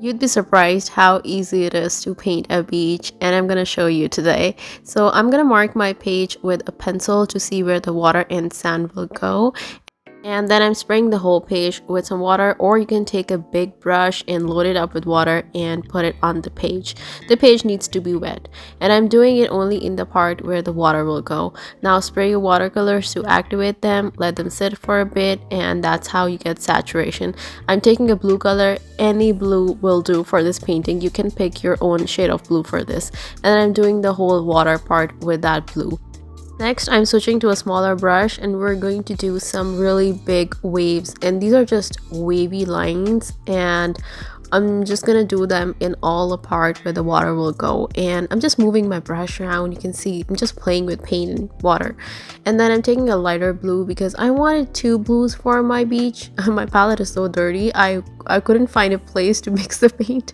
You'd be surprised how easy it is to paint a beach, and I'm gonna show you today. So I'm gonna mark my page with a pencil to see where the water and sand will go. And then I'm spraying the whole page with some water, or you can take a big brush and load it up with water and put it on the page. The page needs to be wet, and I'm doing it only in the part where the water will go. Now spray your watercolors to activate them, let them sit for a bit, and that's how you get saturation. I'm taking a blue color. Any blue will do for this painting. You can pick your own shade of blue for this. And I'm doing the whole water part with that blue. Next, I'm switching to a smaller brush and we're going to do some really big waves, and these are just wavy lines, and I'm just gonna do them in all the part where the water will go. And I'm just moving my brush around. You can see I'm just playing with paint and water. And then I'm taking a lighter blue because I wanted two blues for my beach. My palette is so dirty, I couldn't find a place to mix the paint.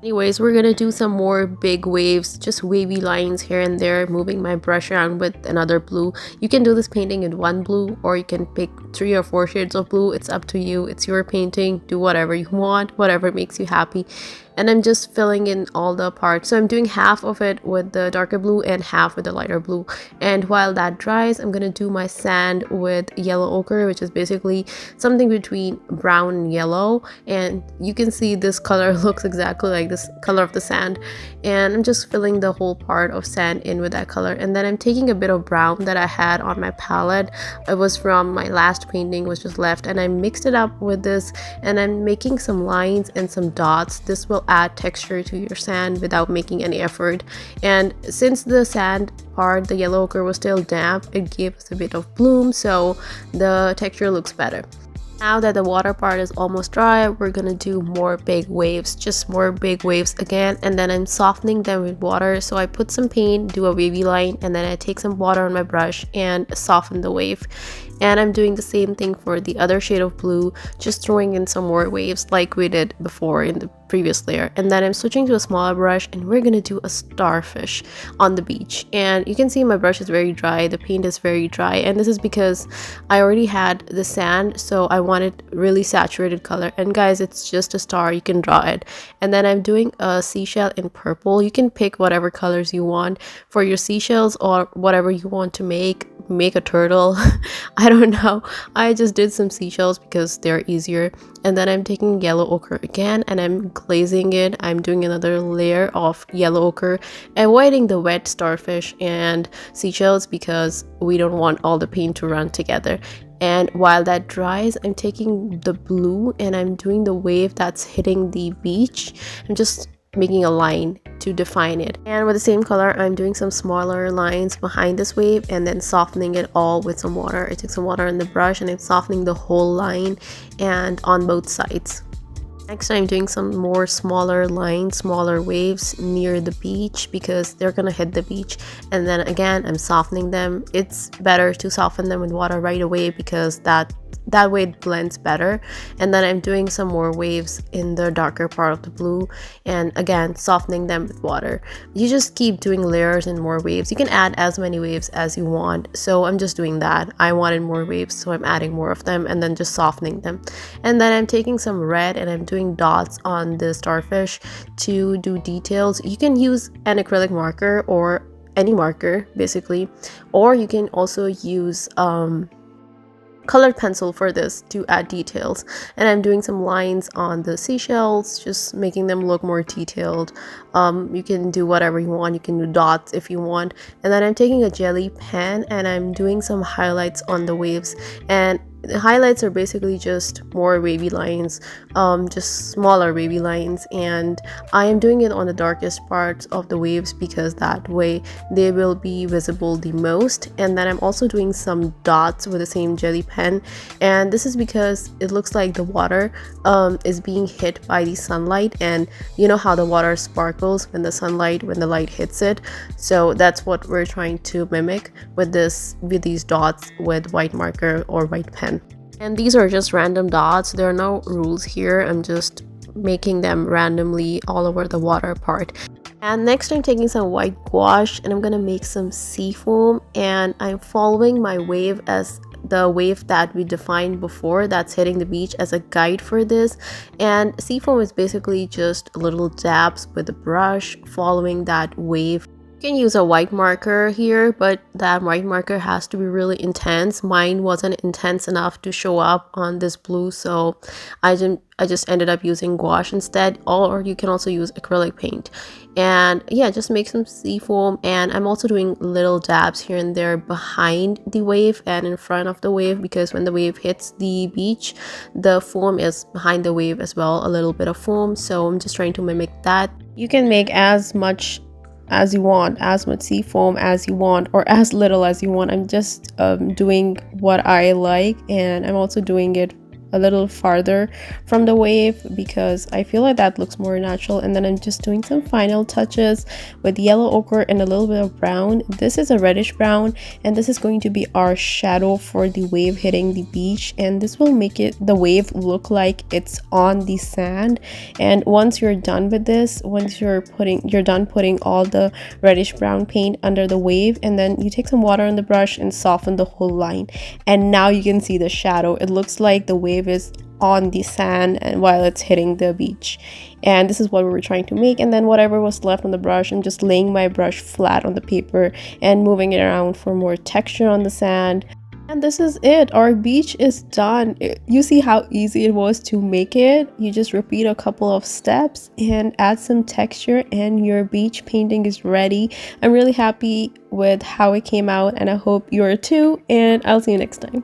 Anyways, we're gonna do some more big waves, just wavy lines here and there, moving my brush around with another blue. You can do this painting in one blue, or you can pick 3 or 4 shades of blue. It's up to you. It's your painting. Do whatever you want, whatever makes you happy. And I'm just filling in all the parts. So I'm doing half of it with the darker blue and half with the lighter blue. And while that dries, I'm gonna do my sand with yellow ochre, which is basically something between brown and yellow. And you can see this color looks exactly like this color of the sand. And I'm just filling the whole part of sand in with that color. And then I'm taking a bit of brown that I had on my palette. It was from my last painting, was just left, and I mixed it up with this, and I'm making some lines and some dots. This will add texture to your sand without making any effort. And since the sand part, the yellow ochre, was still damp, it gave us a bit of bloom, so the texture looks better. Now that the water part is almost dry, we're gonna do more big waves, just more big waves again, and then I'm softening them with water. So I put some paint, do a wavy line, and then I take some water on my brush and soften the wave. And I'm doing the same thing for the other shade of blue, just throwing in some more waves like we did before in the previous layer. And then I'm switching to a smaller brush, and we're gonna do a starfish on the beach. And you can see my brush is very dry, the paint is very dry, and this is because I already had the sand, so I wanted really saturated color. And guys, it's just a star, you can draw it. And then I'm doing a seashell in purple. You can pick whatever colors you want for your seashells, or whatever you want to make a turtle. I don't know, I just did some seashells because they're easier. And then I'm taking yellow ochre again, and I'm glazing it. I'm doing another layer of yellow ochre, avoiding the wet starfish and seashells because we don't want all the paint to run together. And while that dries, I'm taking the blue and I'm doing the wave that's hitting the beach. I'm just making a line to define it, and with the same color I'm doing some smaller lines behind this wave and then softening it all with some water. I took some water in the brush and I'm softening the whole line and on both sides. Next, I'm doing some more smaller lines, smaller waves near the beach because they're gonna hit the beach. And then again, I'm softening them. It's better to soften them with water right away because that way it blends better. And then I'm doing some more waves in the darker part of the blue, and again softening them with water. You just keep doing layers and more waves. You can add as many waves as you want, so I'm just doing that. I wanted more waves, so I'm adding more of them and then just softening them. And then I'm taking some red and I'm doing dots on the starfish to do details. You can use an acrylic marker or any marker basically, or you can also use colored pencil for this to add details. And I'm doing some lines on the seashells, just making them look more detailed. You can do whatever you want. You can do dots if you want. And then I'm taking a jelly pen and I'm doing some highlights on the waves, and the highlights are basically just more wavy lines, just smaller wavy lines, and I am doing it on the darkest parts of the waves because that way they will be visible the most. And then I'm also doing some dots with the same jelly pen, and this is because it looks like the water is being hit by the sunlight, and you know how the water sparkles when the light hits it. So that's what we're trying to mimic with these dots with white marker or white pen. And these are just random dots. There are no rules here. I'm just making them randomly all over the water part. And next I'm taking some white gouache and I'm gonna make some sea foam, and I'm following my wave as the wave that we defined before that's hitting the beach as a guide for this. And seafoam is basically just little dabs with a brush following that wave. You can use a white marker here, but that white marker has to be really intense. Mine wasn't intense enough to show up on this blue, so I just ended up using gouache instead, or you can also use acrylic paint. And yeah, just make some seafoam, and I'm also doing little dabs here and there behind the wave and in front of the wave, because when the wave hits the beach, the foam is behind the wave as well, a little bit of foam. So I'm just trying to mimic that. You can make as much as you want, as much seafoam as you want, or as little as you want. I'm just doing what I like, and I'm also doing it a little farther from the wave because I feel like that looks more natural. And then I'm just doing some final touches with yellow ochre and a little bit of brown. This is a reddish brown, and this is going to be our shadow for the wave hitting the beach, and this will make the wave look like it's on the sand. And once you're done with this, once you're done putting all the reddish brown paint under the wave, and then you take some water on the brush and soften the whole line, and now you can see the shadow. It looks like the wave is on the sand and while it's hitting the beach. And this is what we were trying to make. And then whatever was left on the brush, I'm just laying my brush flat on the paper and moving it around for more texture on the sand. And this is it. Our beach is done. You see how easy it was to make it. You just repeat a couple of steps and add some texture, and your beach painting is ready. I'm really happy with how it came out, and I hope you are too, and I'll see you next time.